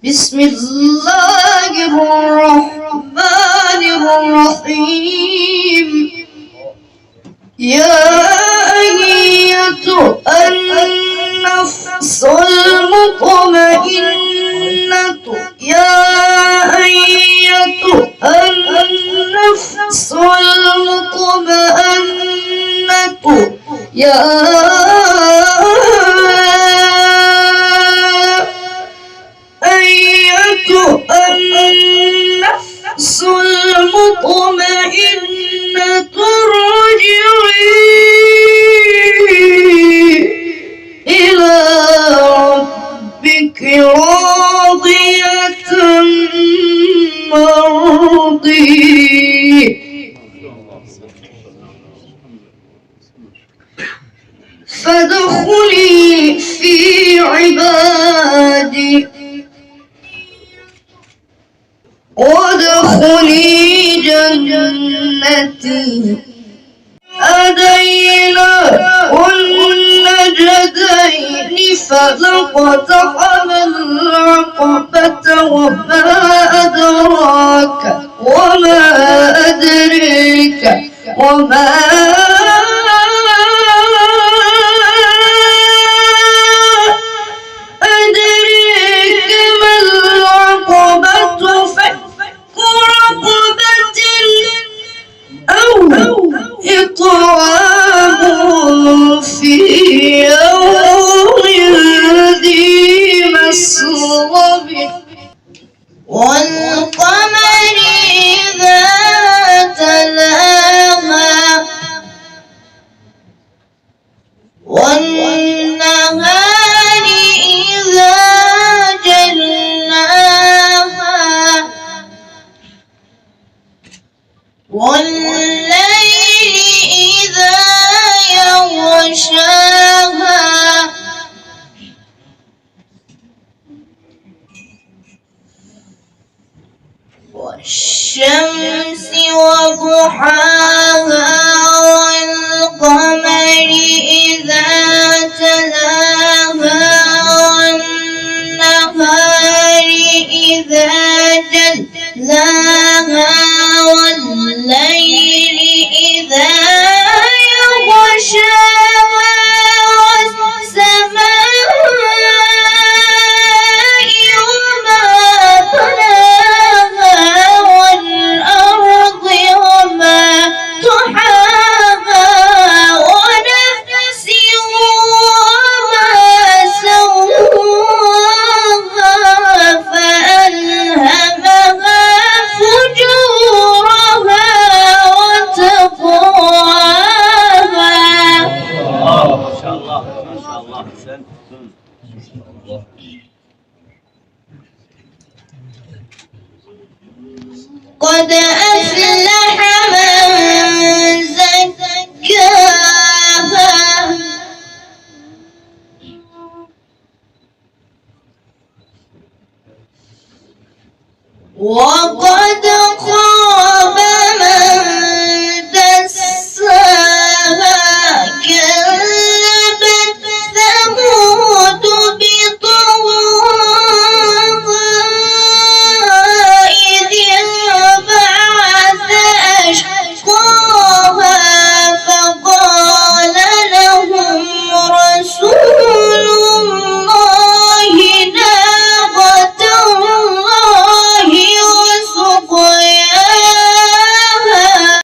بسم الله الرحمن الرحيم يا أيتها النفس المطمئنة يا أيتها النفس المطمئنة يا أيتها النفس المطمئنة ارجعي إلى ربك راضية مرضية فادخلي في عبادي وادخلي جنتي هديناه النجدين فلقتحم العقبة وما أدراك وما أدريك وما أدريك ما العقبة فك رقبة أو إطعام في يوم ذي مسغبة والقمر إذا تلاها والنهار إذا جلاها والليل إذا يغشاها والشمس وضحاها والقمر إذا تلاها والنهار إذا جلاها والليل إذا يغشاها والسماء وما بناها والأرض وما طحاها ونفس وما سواها فألهمها فجورها وتقواها. ما شاء الله ما شاء الله أحسنت. قد أفلح من زكاها وقد